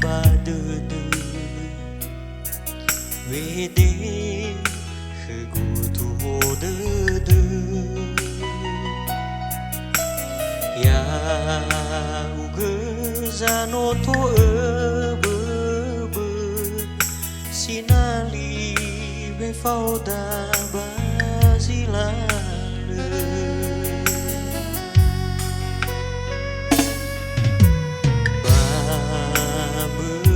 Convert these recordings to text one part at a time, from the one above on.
badede wede hegutu hodede ya uge zanoto ebebe sinali befauda bazilale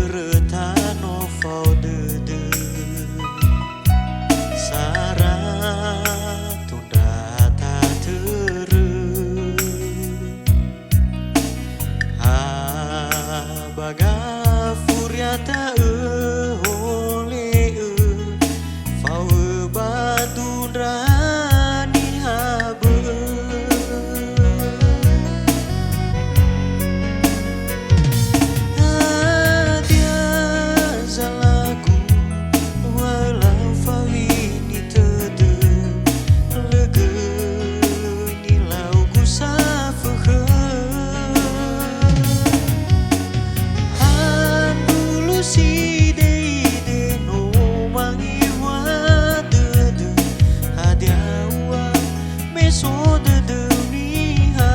baberetano faudede sara tunda tatere baga furiata ole fau badundrani habe dia zalaku walau fawini tede lege nilau gusafhe si de no mangi wadede hadiawa meso de niha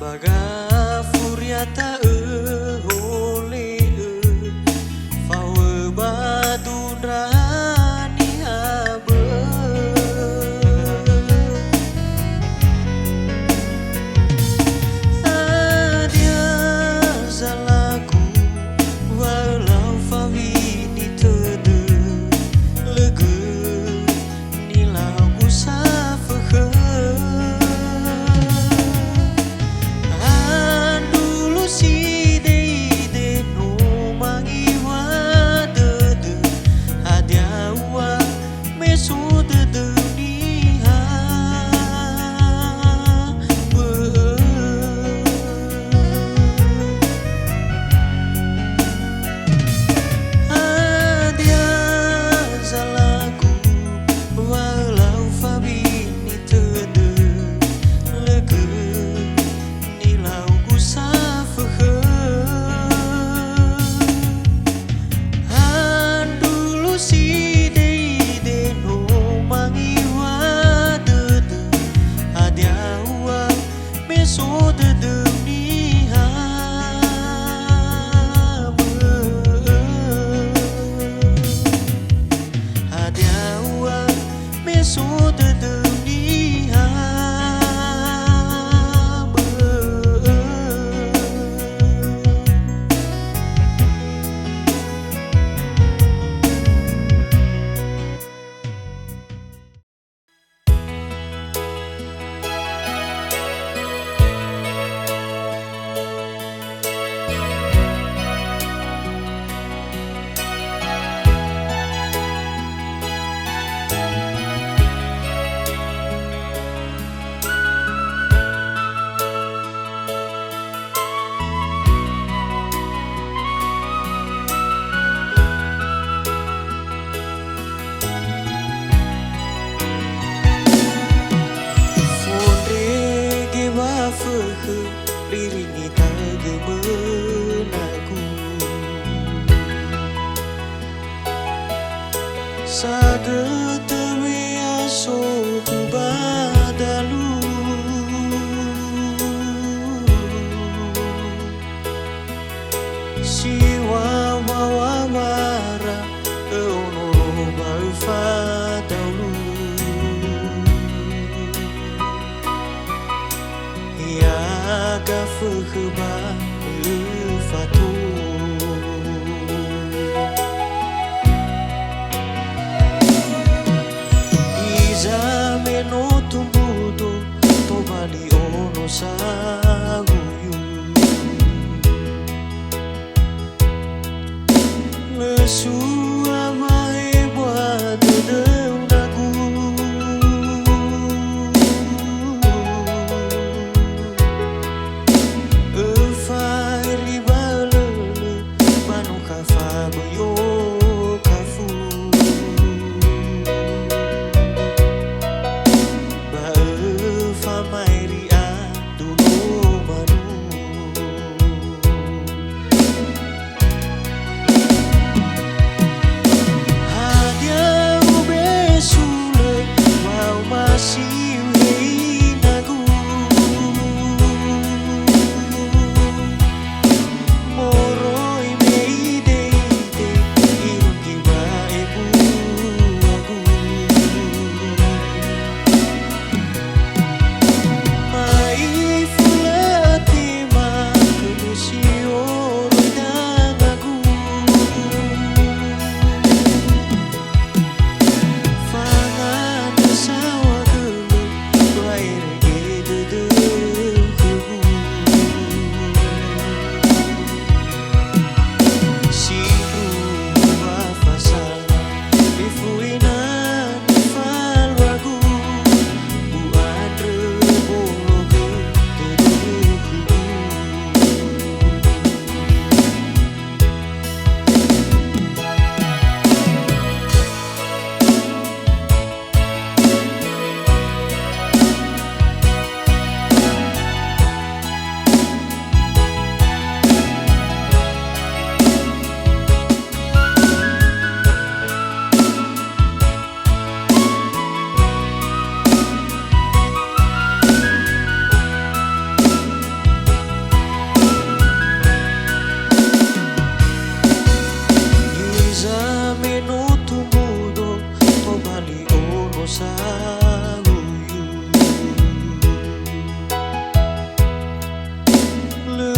baga furiata ole fau badundrani habe dia zalaku walau fawini tede lege nilau gusafhe si de no mangi wadede hadiawa meso de niha dia zalaku walau fabini tede lege nilau gusaf si de no mangi wadede hadiawa meso de niha hadiawa meso de niha riringi tagemenaku sade tewe aso badalu siwa wawara ono baufadalu ya gafu ba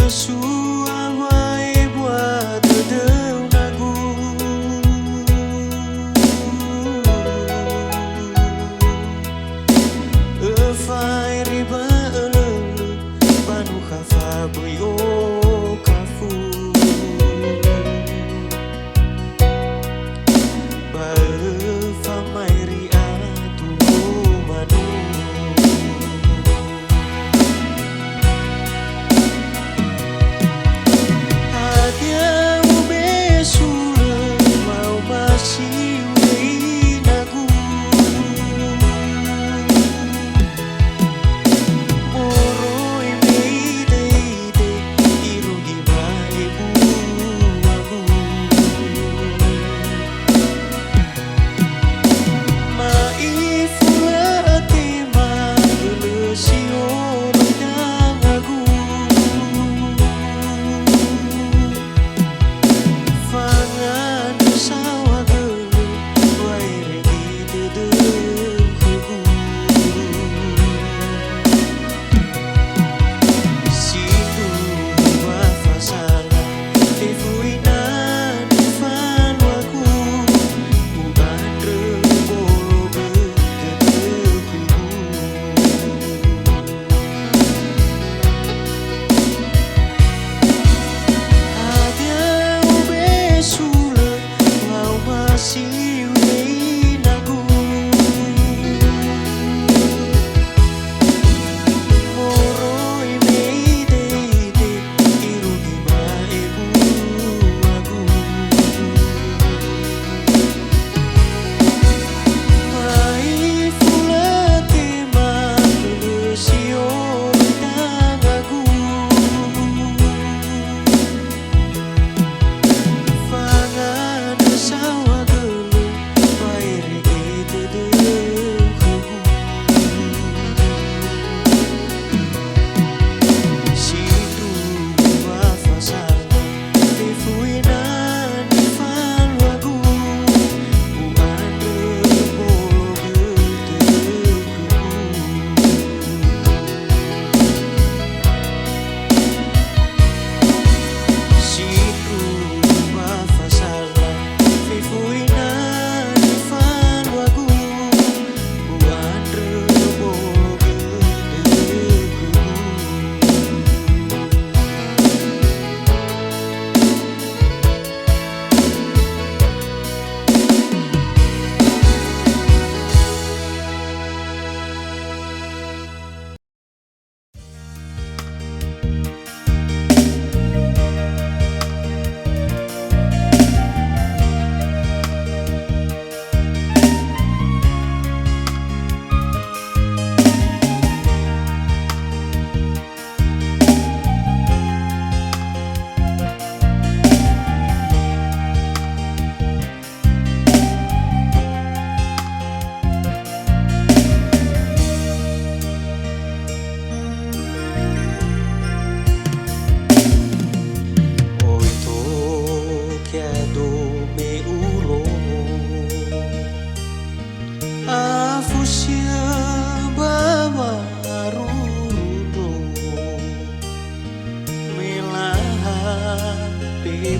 Suang wae buat dedeu nagu Efai riba elele Panu kafa boyo kafu Baefa mairi atu manu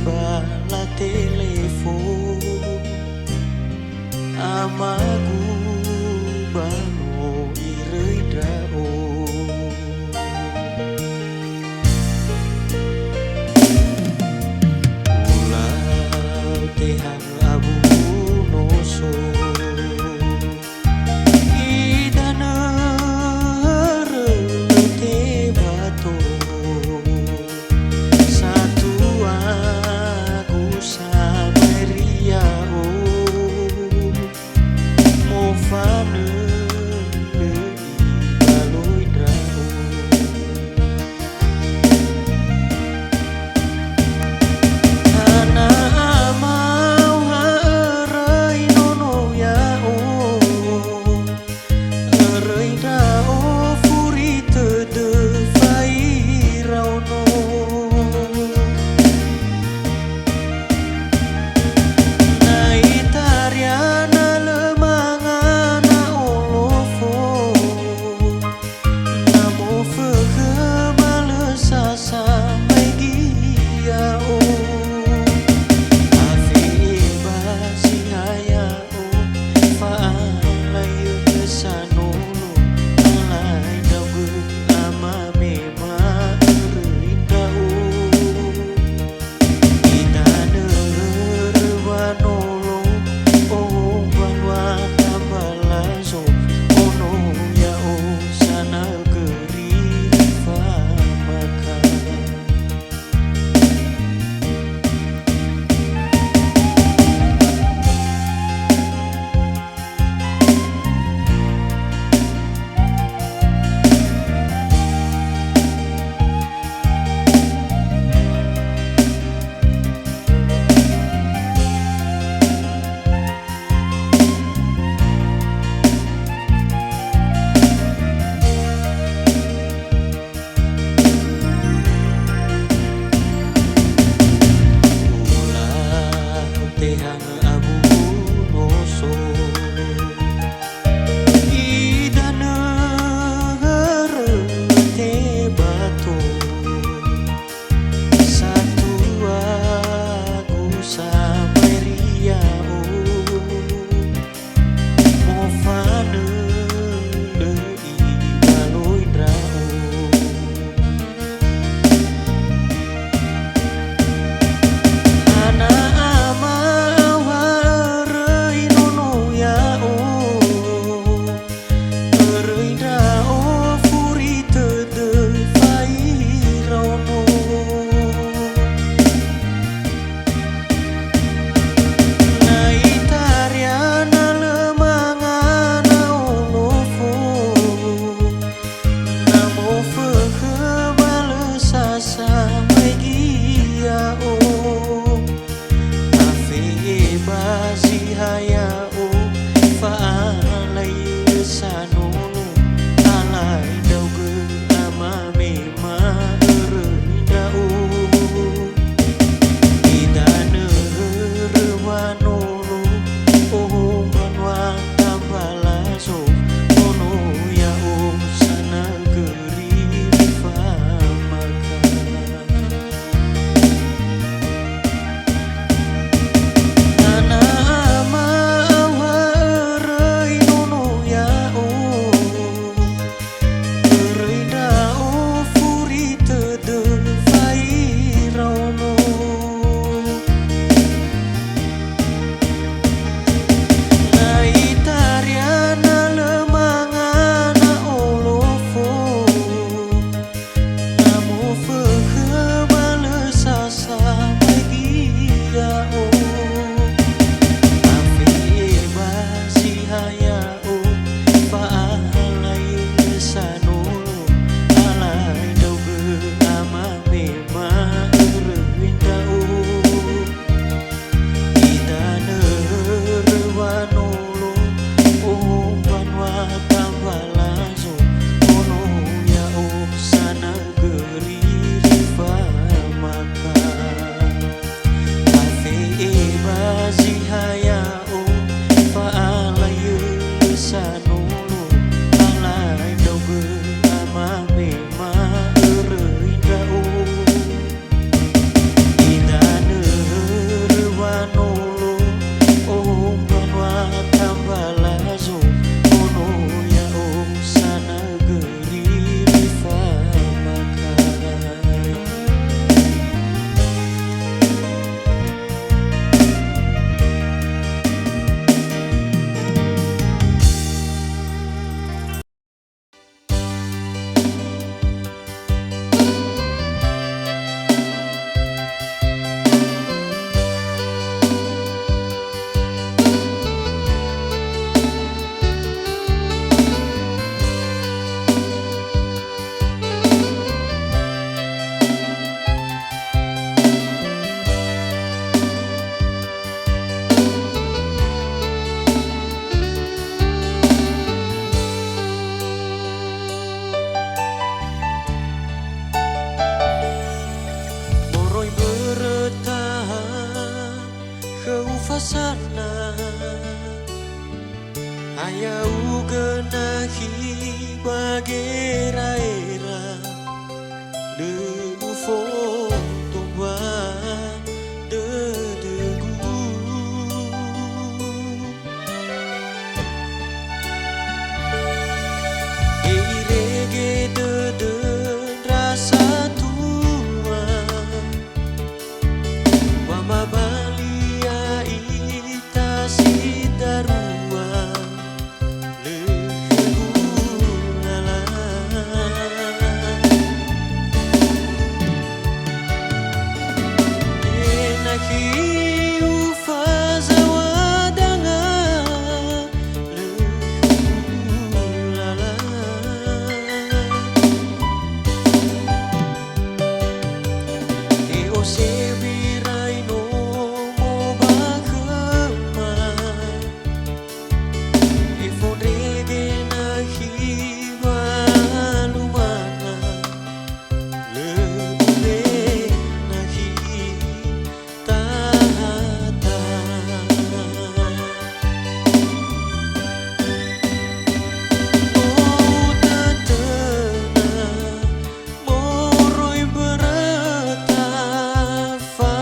bala telepon amagu bano ireidao ulau tehang abu noso idana relete bato Fane mai gia o afe bazi haya o fa alai sano alai dau ge ama me ma renda o idane rewano o manwa tambala so ono ya o sana geri fa maka ana ama warei nono ya o renda o furi tede fai rauno Naitariana lemangana olofo Namo fehemale sasa magia o Afe basi haya o Faalai lesano Alai dauge ama mema rewinda o Idane rewanolo o banwa tambala so ono ya o sana geri rifa maka afe bazi haya o faalayu sanolo alai dauge ama mema reinda o idane rewanolo o banwa tambala so ono ya o sana geri rifa maka Moroi bertahan keufasana Ayau genahi bageraera Le ufo tomba dedegu Eirege deden rasa tua Wama balia ita sidarua lehulala Enahi ufaza wadanga lehulala o sebirai no mo bakema e fondrege na hiwa lumana lebe na hi tahata o tatena moroi bereta fa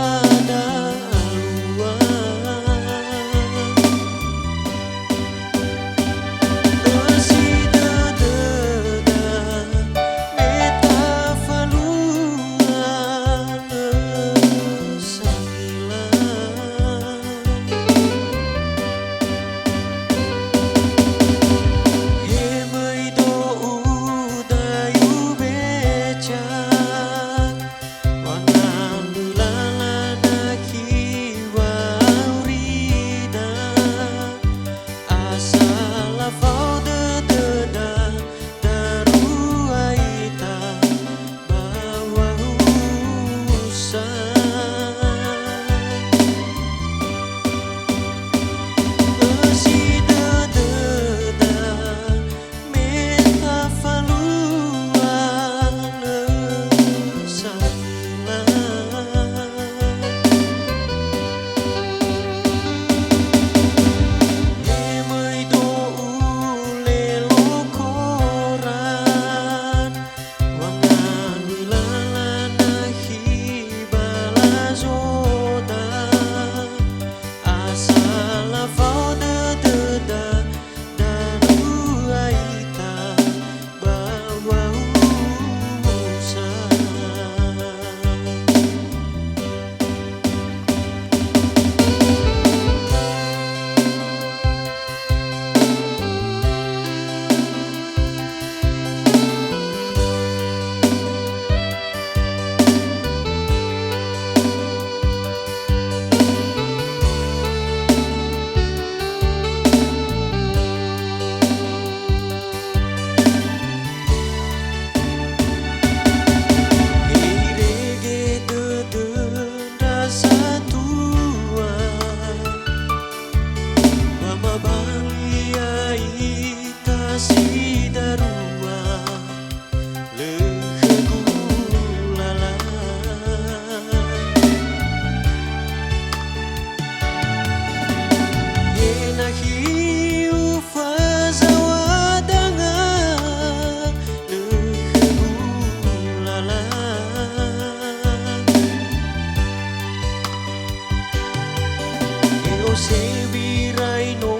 sebirai no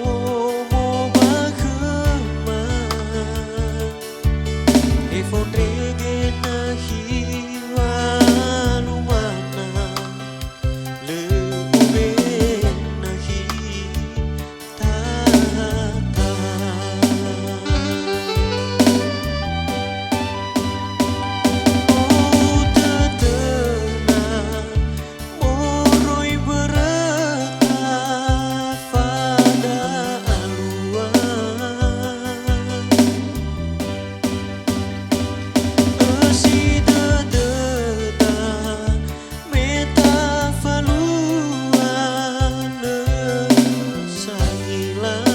mo bakema e fondrege na hiwa lumana lebube na hi tata oh tetena moroi bereta pada aluan esi dedeta meta faluan sangilan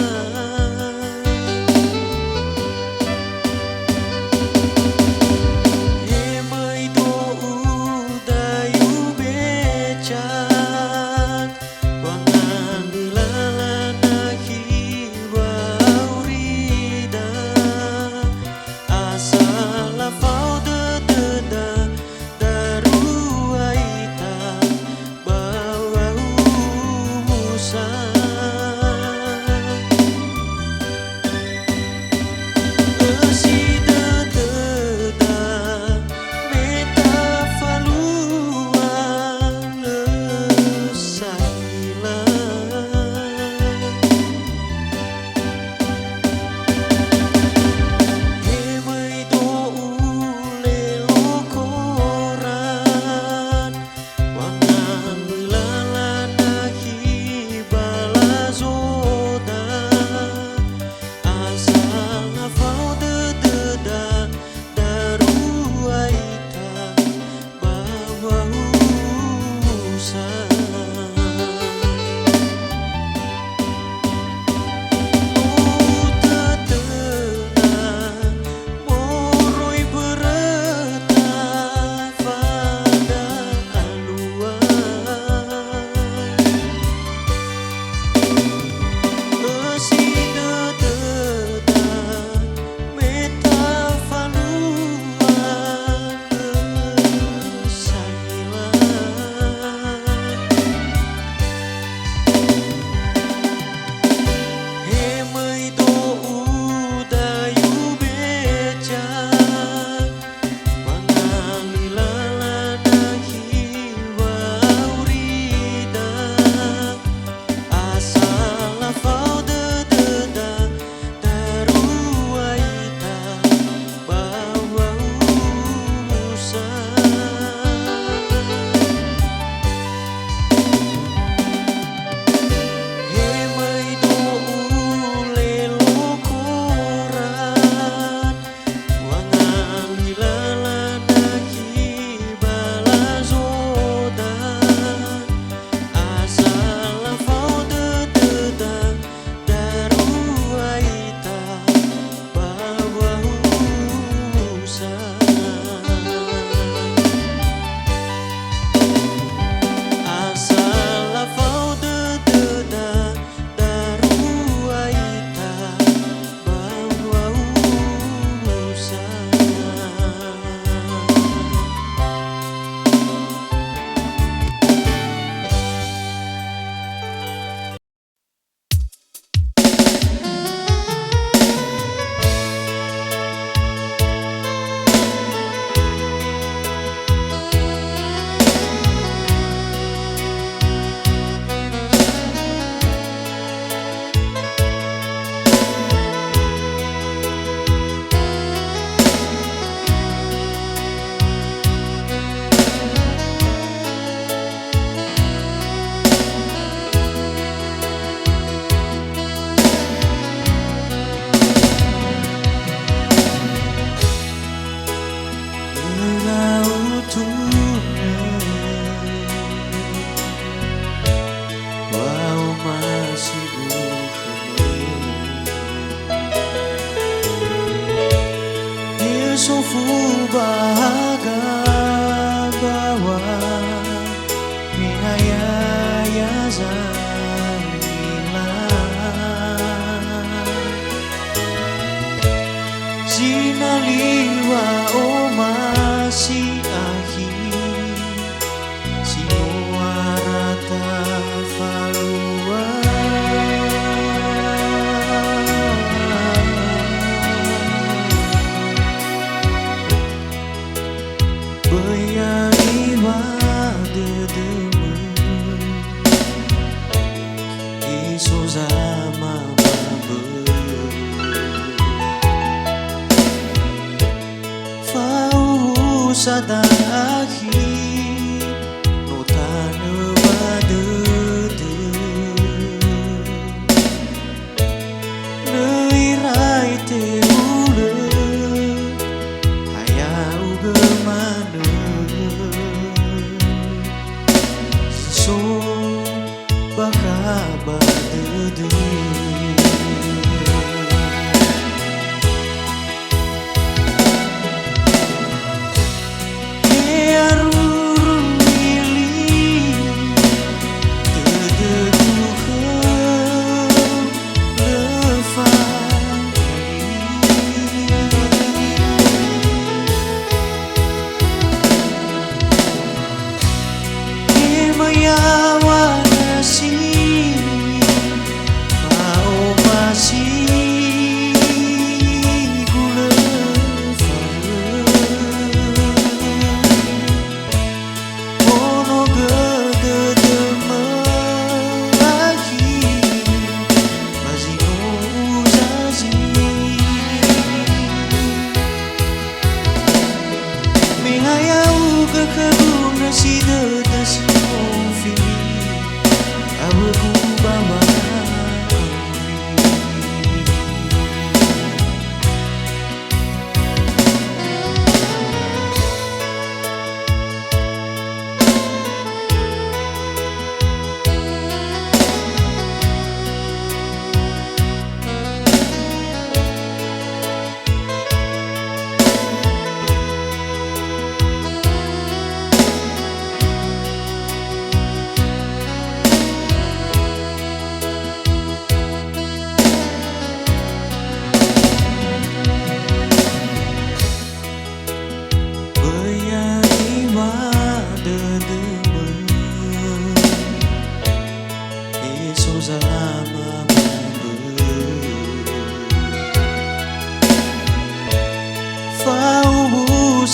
hemai do udayu becak wangan dilalana hiwa urida asala fau dededa daruaita bawa usan esi dededa meta faluan sangilan hemai do ule lokoran wangan dilalana hibala zoda asala fau dededa daruaita bawa usan oh tetena moroi bereta pada aluan esi dededa meta faluan sangilan hemai do udayu becak wangan dilalana hiwa urida asala fau dededa daruaita bawa usan hemai do ule lokoran wangan dilalana hibala zoda asala fau dededa daruaita bawa usan asala fau dededa daruaita bawa usan wow masih sofu bahaga bawa minaya ya zanila sinaliwa o masih akhir sinuarata falua badudu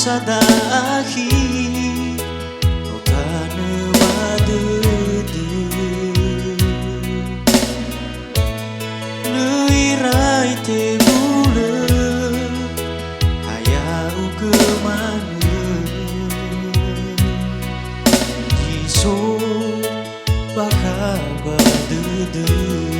sada akhir tokane badudu leirai te bule hayau kemana jiso bakal badudu